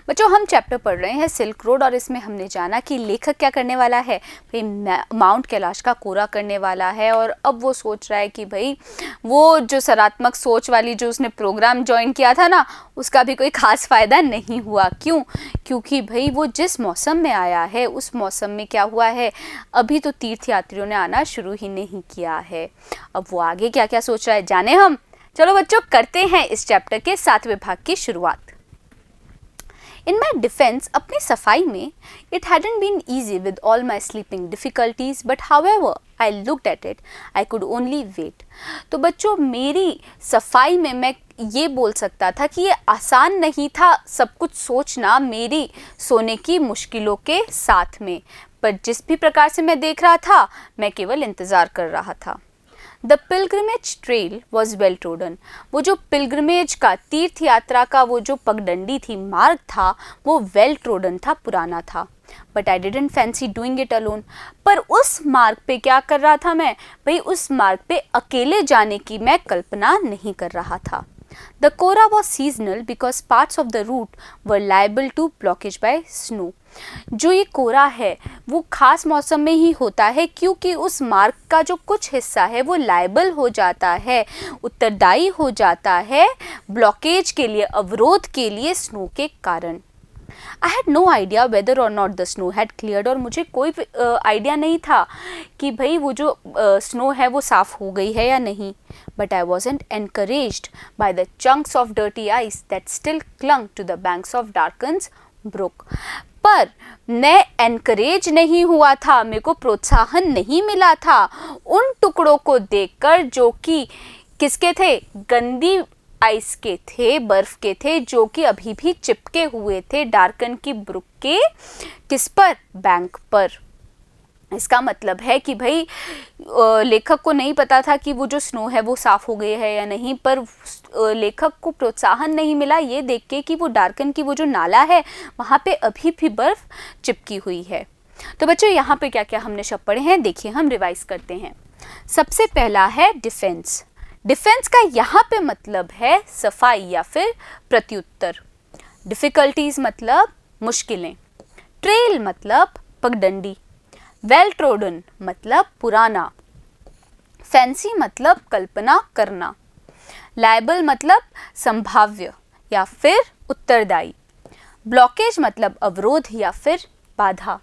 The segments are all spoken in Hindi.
बच्चों हम चैप्टर पढ़ रहे हैं सिल्क रोड और इसमें हमने जाना कि लेखक क्या करने वाला है भाई, माउंट कैलाश का कोरा करने वाला है। और अब वो सोच रहा है कि भाई वो जो सकारात्मक सोच वाली जो उसने प्रोग्राम ज्वाइन किया था ना, उसका भी कोई खास फ़ायदा नहीं हुआ। क्यों? क्योंकि भाई वो जिस मौसम में आया है उस मौसम में क्या हुआ है, अभी तो तीर्थयात्रियों ने आना शुरू ही नहीं किया है। अब वो आगे क्या क्या सोच रहा है जाने हम। चलो बच्चों करते हैं इस चैप्टर के 7वें भाग की शुरुआत। In my defense, अपनी सफाई में it hadn't been easy with all my sleeping difficulties, but however I looked at it, I could only wait. तो बच्चों मेरी सफाई में मैं ये बोल सकता था कि ये आसान नहीं था सब कुछ सोचना मेरी सोने की मुश्किलों के साथ में, पर जिस भी प्रकार से मैं देख रहा था मैं केवल इंतज़ार कर रहा था। The pilgrimage trail was well trodden. वो जो पिलग्रिमेज का तीर्थ यात्रा का वो जो पगडंडी थी, मार्ग था, वो वेल ट्रोडन था, पुराना था। But I didn't fancy doing it alone. पर उस मार्ग पे क्या कर रहा था मैं भाई, उस मार्ग पे अकेले जाने की मैं कल्पना नहीं कर रहा था। The Kora was seasonal because parts of the route were liable to blockage by snow. जो ये कोरा है वो खास मौसम में ही होता है क्योंकि उस मार्ग का जो कुछ हिस्सा है वो लायबल हो जाता है, उत्तरदायी हो जाता है ब्लॉकेज के लिए, अवरोध के लिए स्नो के कारण। I had no idea whether or not the snow had cleared। और मुझे कोई आइडिया नहीं था कि भाई वो जो स्नो है वो साफ़ हो गई है या नहीं। But I wasn't encouraged by the chunks of dirty ice that still clung to the banks of Darkins brook। पर मैं एनकरेज नहीं हुआ था, मेरे को प्रोत्साहन नहीं मिला था उन टुकड़ों को देखकर जो कि किसके थे, गंदी आइस के थे, बर्फ के थे, जो कि अभी भी चिपके हुए थे डार्कन की ब्रुक के किस पर, बैंक पर। इसका मतलब है कि भाई लेखक को नहीं पता था कि वो जो स्नो है वो साफ़ हो गई है या नहीं, पर लेखक को प्रोत्साहन नहीं मिला ये देख के कि वो डार्कन की वो जो नाला है वहाँ पे अभी भी बर्फ़ चिपकी हुई है। तो बच्चों यहाँ पे क्या क्या हमने शब्द पढ़े हैं, देखिए हम रिवाइज करते हैं। सबसे पहला है डिफेंस। डिफेंस का यहाँ पे मतलब है सफाई या फिर प्रत्युत्तर। डिफ़िकल्टीज मतलब मुश्किलें। ट्रेल मतलब पगडंडी। वेल ट्रोडन मतलब पुराना। फैंसी मतलब कल्पना करना। लायबल मतलब संभाव्य या फिर उत्तरदायी। ब्लॉकेज मतलब अवरोध या फिर बाधा।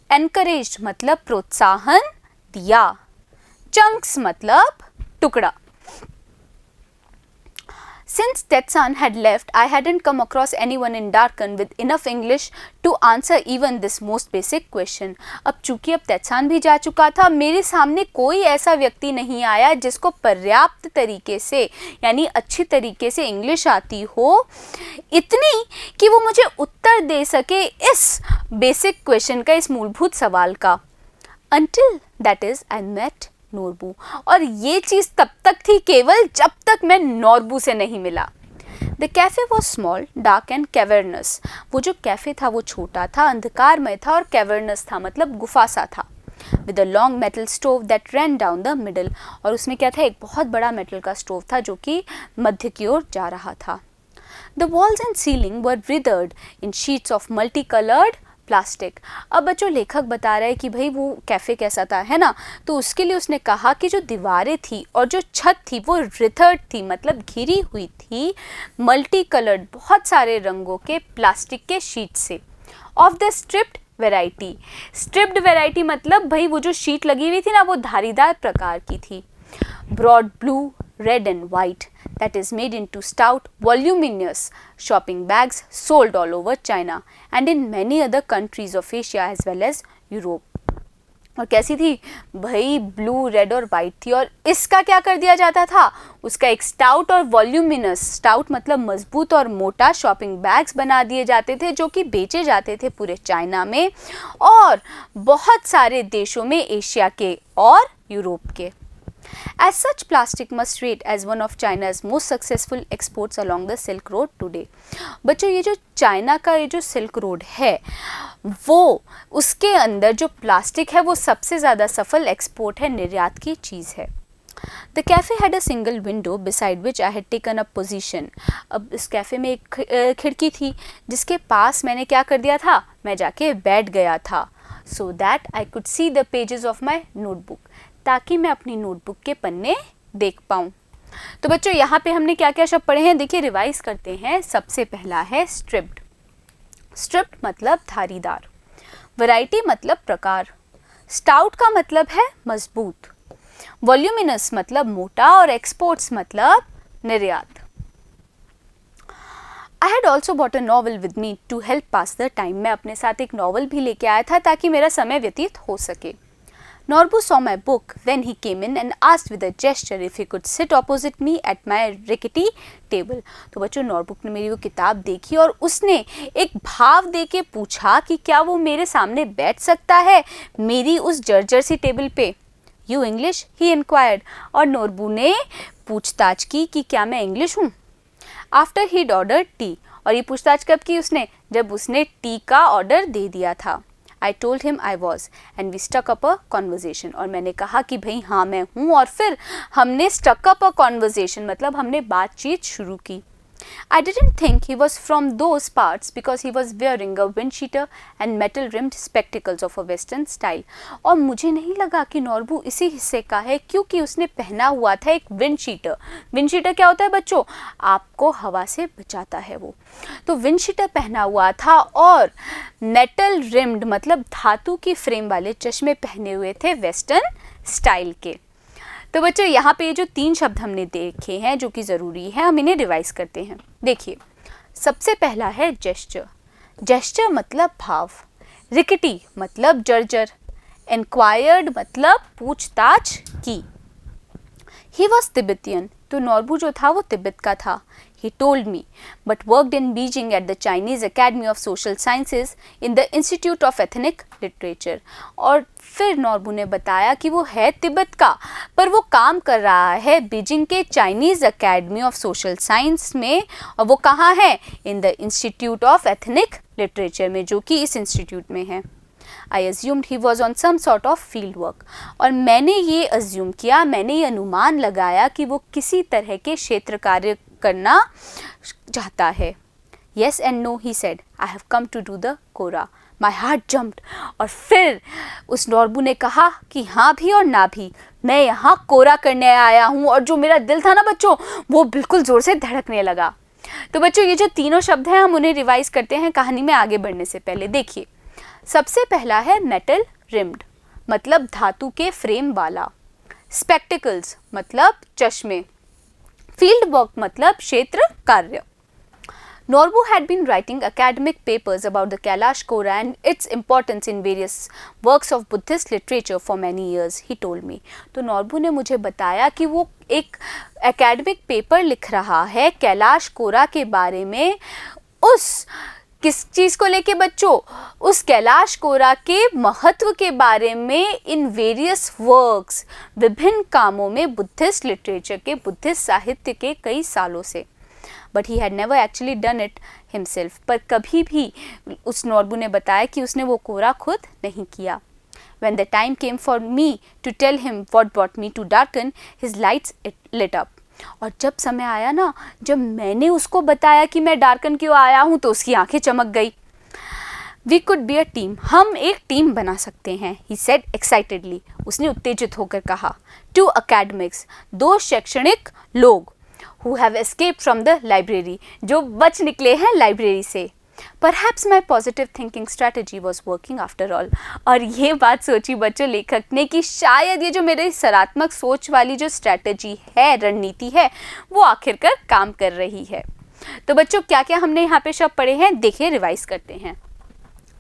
एनकरेज मतलब प्रोत्साहन दिया। चंक्स मतलब टुकड़ा। Since Tetsan had left, I hadn't come across anyone in Darkhan with enough English to answer even this most basic question. अब चूंकि अब तेत्सान भी जा चुका था, मेरे सामने कोई ऐसा व्यक्ति नहीं आया जिसको पर्याप्त तरीके से यानी अच्छी तरीके से इंग्लिश आती हो, इतनी कि वो मुझे उत्तर दे सके इस बेसिक क्वेश्चन का, इस मूलभूत सवाल का। Until that is I met Norbu. और ये चीज़ तब तक थी केवल जब तक मैं नोरबू से नहीं मिला। The cafe was small dark and cavernous. वो जो कैफ़े था वो छोटा था, अंधकारमय था और कैवर्नस था मतलब गुफा सा था। With a long metal stove that run down the middle. और उसमें क्या था, एक बहुत बड़ा मेटल का स्टोव था जो कि मध्य की ओर जा रहा था। The walls and ceiling were withered in sheets of multi coloured plastic. अब बच्चों लेखक बता रहा है कि भाई वो कैफ़े कैसा था, है ना, तो उसके लिए उसने कहा कि जो दीवारें थी और जो छत थी वो रिथर्ड थी मतलब घिरी हुई थी मल्टी कलर्ड, बहुत सारे रंगों के प्लास्टिक के शीट से। Of the striped variety. Striped variety मतलब भाई वो जो शीट लगी हुई थी ना वो धारीदार प्रकार की थी। Broad blue, red and white, that is made into stout, voluminous shopping bags sold all over China and in many other countries of Asia as well as Europe। और कैसी थी भाई, ब्लू, रेड और वाइट थी। और इसका क्या कर दिया जाता था, उसका एक स्टाउट और वॉल्यूमिनस, स्टाउट मतलब मजबूत और मोटा, शॉपिंग बैग्स बना दिए जाते थे जो कि बेचे जाते थे पूरे चाइना में और बहुत सारे देशों में, एशिया के और यूरोप के। As such, plastic must rate as one of China's most successful exports along the Silk Road today। बच्चों ये जो चाइना का ये जो सिल्क रोड है वो उसके अंदर जो प्लास्टिक है वो सबसे ज़्यादा सफल एक्सपोर्ट है, निर्यात की चीज़ है। The cafe had a single window beside which I had taken a position. अब इस कैफ़े में एक खिड़की थी जिसके पास मैंने क्या कर दिया था, मैं जाके बैठ गया था, so that I could see the pages of my notebook, ताकि मैं अपनी नोटबुक के पन्ने देख पाऊँ। तो बच्चों यहाँ पे हमने क्या क्या शब्द पढ़े हैं, देखिए रिवाइज करते हैं। सबसे पहला है स्ट्रिप्ड। स्ट्रिप्ड मतलब धारीदार, वैरायटी मतलब प्रकार, स्टाउट का मतलब है मजबूत, वॉल्यूमिनस मतलब मोटा और एक्सपोर्ट्स मतलब निर्यात। I had also bought a novel with me to help pass the time. मैं अपने साथ एक नॉवल भी लेके आया था ताकि मेरा समय व्यतीत हो सके। Norbu saw my book when he came in and asked with a gesture if he could sit opposite me at my rickety table. तो बच्चों नॉर्बुक ने मेरी वो किताब देखी और उसने एक भाव दे के पूछा कि क्या वो मेरे सामने बैठ सकता है मेरी उस जर्जर सी टेबल पे। You English? he inquired. और नॉर्बू ने पूछताछ की कि क्या मैं इंग्लिश हूँ। After he'd ordered tea. और ये पूछताछ कब की उसने, जब उसने टी का ऑर्डर दे दिया था। I told him I was and we struck up a conversation. और मैंने कहा कि भाई हाँ मैं हूँ, और फिर हमने struck up a conversation मतलब हमने बातचीत शुरू की। I didn't think he was from those parts because he was wearing a wind cheater and metal rimmed spectacles of a western style. और मुझे नहीं लगा कि नॉर्बू इसी हिस्से का है क्योंकि उसने पहना हुआ था एक विंड शीटर। विंड शीटर क्या होता है बच्चों, आपको हवा से बचाता है वो। तो विंड शीटर पहना हुआ था और मेटल रिम्ड मतलब धातु की फ्रेम वाले चश्मे पहने हुए थे वेस्टर्न स्टाइल के। तो बच्चों यहाँ पे ये जो 3 शब्द हमने देखे हैं जो कि ज़रूरी है, हम इन्हें रिवाइज करते हैं। देखिए सबसे पहला है जेस्चर। जेस्चर मतलब भाव, रिकटी मतलब जर्जर, इंक्वायर्ड मतलब पूछताछ की। ही वॉज तिब्बतियन, तो नॉर्बू जो था वो तिब्बत का था। He told me, but worked in Beijing at the Chinese Academy of Social Sciences in the Institute of Ethnic Literature. और फिर नॉर्बू ने बताया कि वो है तिब्बत का, पर वो काम कर रहा है बीजिंग के Chinese academy of social science में, और वो कहाँ है, in the institute of ethnic literature में, जो कि इस इंस्टीट्यूट में है। I assumed he was on some sort of field work. और मैंने ये अज्यूम किया, मैंने ये अनुमान लगाया कि वो किसी तरह के क्षेत्र कार्य करना चाहता है। Yes and no, he said. I have come to do the Kora. My heart jumped. और फिर उस नॉर्बू ने कहा कि हाँ भी और ना भी, मैं यहाँ कोरा करने आया हूँ। और जो मेरा दिल था ना बच्चों, वो बिल्कुल ज़ोर से धड़कने लगा। तो बच्चों ये जो तीनों शब्द हैं हम उन्हें रिवाइज करते हैं कहानी में आगे बढ़ने से पहले। देखिए सबसे पहला है मेटल रिम्ड मतलब धातु के फ्रेम वाला, स्पेक्टिकल्स मतलब चश्मे, फील्ड वर्क मतलब क्षेत्र कार्य। Norbu had been writing academic papers about the Kailash Kora and its importance in various works of Buddhist literature for many years, he told me. तो नॉर्बू ने मुझे बताया कि वो एक एकेडमिक पेपर लिख रहा है कैलाश कोरा के बारे में। उस किस चीज़ को लेके बच्चों, उस कैलाश कोरा के महत्व के बारे में इन वेरियस वर्क्स, विभिन्न कामों में बुद्धिस्ट लिटरेचर के, बुद्धिस्ट साहित्य के कई सालों से। But he had never actually done it himself, पर कभी भी उस नॉर्बू ने बताया कि उसने वो कोरा खुद नहीं किया। When the time came for me to tell him what brought me to Darkan, his lights lit up. और जब समय आया ना, जब मैंने उसको बताया कि मैं डार्कन क्यों आया हूँ, तो उसकी आंखें चमक गई। We could be a team. हम एक टीम बना सकते हैं, he said excitedly. उसने उत्तेजित होकर कहा। Two academics, 2 शैक्षणिक लोग, who have escaped from the library, जो बच निकले हैं लाइब्रेरी से। Perhaps my positive thinking strategy was working after all. और ये बात सोची बच्चों लेखक ने कि शायद ये जो मेरी सकारात्मक सोच वाली जो स्ट्रैटेजी है, रणनीति है, वो आखिरकार काम कर रही है। तो बच्चों क्या क्या हमने यहाँ पे शब्द पढ़े हैं, देखिए रिवाइज करते हैं।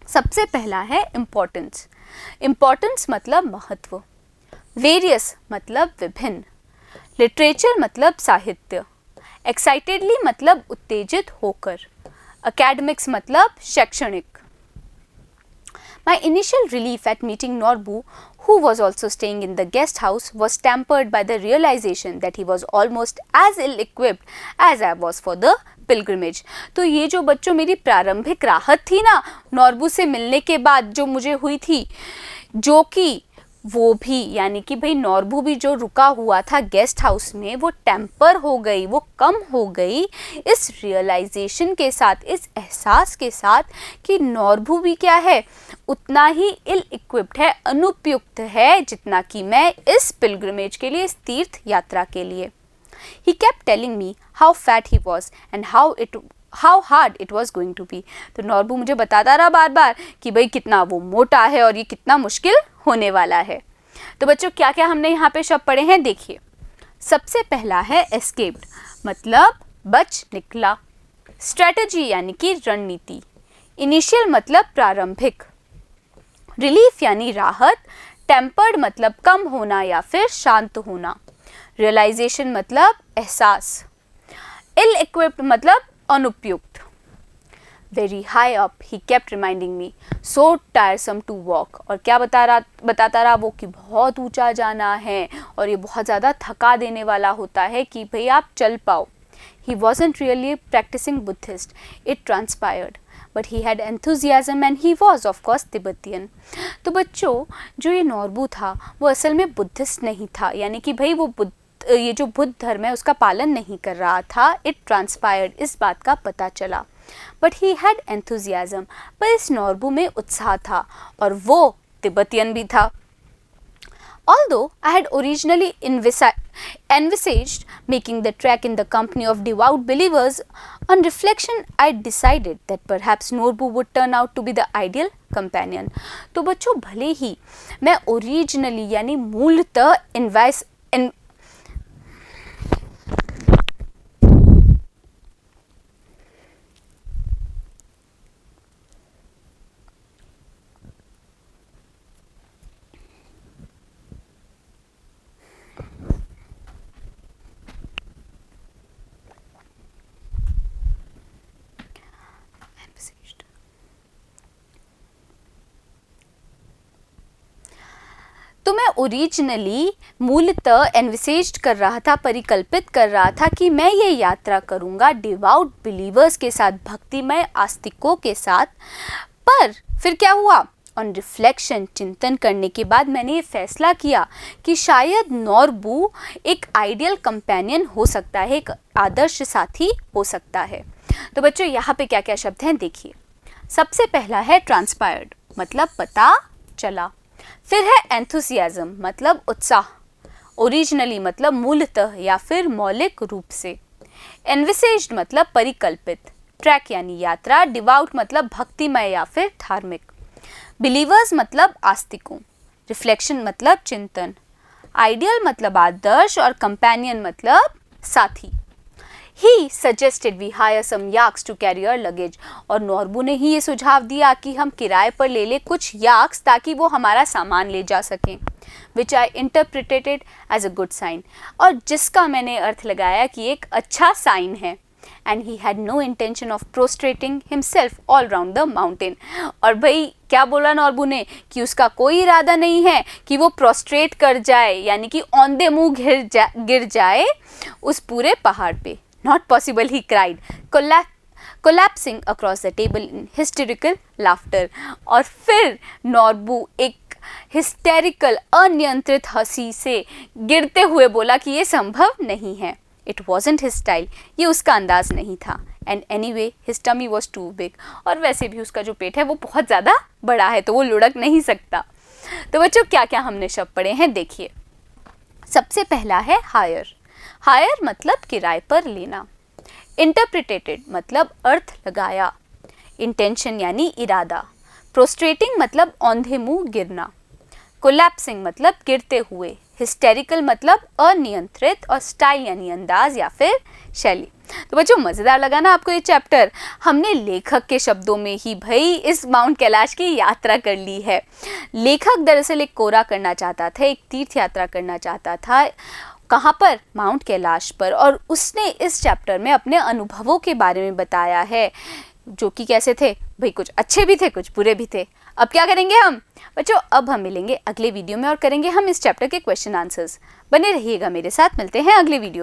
सबसे पहला है इम्पोर्टेंस। इम्पोर्टेंस मतलब महत्व, वेरियस मतलब विभिन्न, लिटरेचर मतलब साहित्य, एक्साइटेडली मतलब उत्तेजित होकर, academics मतलब शैक्षणिक। My initial relief at meeting Norbu, who was also staying in the guest house, was tempered by the realization that he was almost as ill-equipped as I was for the pilgrimage. तो ये जो बच्चों मेरी प्रारंभिक राहत थी ना नॉर्बू से मिलने के बाद जो मुझे हुई थी, जो कि वो भी यानी कि भाई नॉर्बू भी जो रुका हुआ था गेस्ट हाउस में वो टेम्पर हो गई, वो कम हो गई इस रियलाइजेशन के साथ, इस एहसास के साथ कि नॉर्बू भी क्या है, उतना ही इल इक्विप्ड है, अनुपयुक्त है जितना कि मैं इस पिलग्रिमेज के लिए, इस तीर्थ यात्रा के लिए। He kept telling me how fat he was and how hard it was going to be। तो नॉर्बू मुझे बताता रहा बार बार कि भाई कितना वो मोटा है और ये कितना मुश्किल होने वाला है। तो बच्चों क्या क्या हमने यहाँ पे शब्द पढ़े हैं देखिए। सबसे पहला है एस्केप्ड, मतलब बच निकला। स्ट्रेटजी यानी कि रणनीति। इनिशियल मतलब प्रारंभिक। रिलीफ यानी राहत। टेम्पर्ड मतलब कम होना या फिर शांत होना। रियलाइजेशन मतलब एहसास। इल इक्विप्ड मतलब अनुपयुक्त। Very high up he kept reminding me so tiresome to walk. और क्या बताता रहा वो कि बहुत ऊंचा जाना है और ये बहुत ज़्यादा थका देने वाला होता है कि भाई आप चल पाओ। He wasn't really practicing Buddhist, it transpired, but he had enthusiasm and he was of course Tibetan। तो बच्चों जो ये नॉर्बू था वो असल में बुद्धिस्ट नहीं था, यानी कि भाई वो ये जो बुद्ध धर्म है उसका पालन नहीं कर रहा था। इट ट्रांसपायर्ड, इस बात का पता चला। बट ही हैड एंथुजियाज्म, पर इस नॉर्बू में उत्साह था और वो तिब्बतियन भी था। Although I had originally envisaged making the trek in the company of devout believers, on reflection I decided that perhaps Norbu would turn out to be the ideal companion। तो बच्चों भले ही मैं ओरिजिनली यानी मूलतः तो मैं ओरिजिनली मूलतः एनविसेज्ड कर रहा था, परिकल्पित कर रहा था कि मैं ये यात्रा करूँगा डिवाउट बिलीवर्स के साथ, भक्तिमय आस्तिकों के साथ। पर फिर क्या हुआ? ऑन रिफ्लेक्शन, चिंतन करने के बाद मैंने ये फैसला किया कि शायद नॉर्बू एक आइडियल कंपेनियन हो सकता है, एक आदर्श साथी हो सकता है। तो बच्चों यहाँ पे क्या क्या शब्द हैं देखिए। सबसे पहला है ट्रांसपायर्ड, मतलब पता चला। फिर है एंथुसियाज्म, मतलब उत्साह। ओरिजिनली मतलब मूलतः या फिर मौलिक रूप से। एनविसेज्ड मतलब परिकल्पित। ट्रैक यानी यात्रा। डिवाउट मतलब भक्तिमय या फिर धार्मिक। बिलीवर्स मतलब आस्तिकों। रिफ्लेक्शन मतलब चिंतन। आइडियल मतलब आदर्श और कंपेनियन मतलब साथी। He suggested we hire some yaks to carry our luggage। और नॉर्बू ने ही ये सुझाव दिया कि हम किराए पर ले ले कुछ याक्स ताकि वो हमारा सामान ले जा सकें। Which I interpreted as a good sign। और जिसका मैंने अर्थ लगाया कि एक अच्छा साइन है। And he had no intention of prostrating himself all round the mountain। और भाई क्या बोला नॉर्बू ने कि उसका कोई इरादा नहीं है कि वो प्रोस्ट्रेट कर जाए, यानी कि औंधे मुंह गिर जाए उस पूरे पहाड़ पे। Not possible, he cried, collapsing across the table in hysterical laughter। और फिर नॉर्बू एक हिस्टेरिकल अनियंत्रित हंसी से गिरते हुए बोला कि ये संभव नहीं है। It wasn't his style, ये उसका अंदाज नहीं था। And anyway, his tummy was too big। और वैसे भी उसका जो पेट है वो बहुत ज़्यादा बड़ा है तो वो लुढ़क नहीं सकता। तो बच्चों क्या क्या हमने शब्द पढ़े हैं देखिए। सबसे पहला है हायर। हायर मतलब किराए पर लेना। इंटरप्रिटेटेड मतलब अर्थ लगाया। इंटेंशन यानी इरादा। प्रोस्ट्रेटिंग मतलब औंधे मुंह गिरना। कोलैप्सिंग मतलब गिरते हुए। हिस्टेरिकल मतलब अनियंत्रित। और स्टाइल यानी अंदाज या फिर शैली। तो बच्चों मज़ेदार लगा ना आपको ये चैप्टर? हमने लेखक के शब्दों में ही भाई इस माउंट कैलाश की यात्रा कर ली है। लेखक दरअसल एक कोरा करना चाहता था, एक तीर्थ यात्रा करना चाहता था। कहाँ पर? माउंट कैलाश पर। और उसने इस चैप्टर में अपने अनुभवों के बारे में बताया है, जो कि कैसे थे भाई, कुछ अच्छे भी थे कुछ बुरे भी थे। अब क्या करेंगे हम बच्चों? अब हम मिलेंगे अगले वीडियो में और करेंगे हम इस चैप्टर के क्वेश्चन आंसर्स। बने रहिएगा मेरे साथ, मिलते हैं अगले वीडियो में।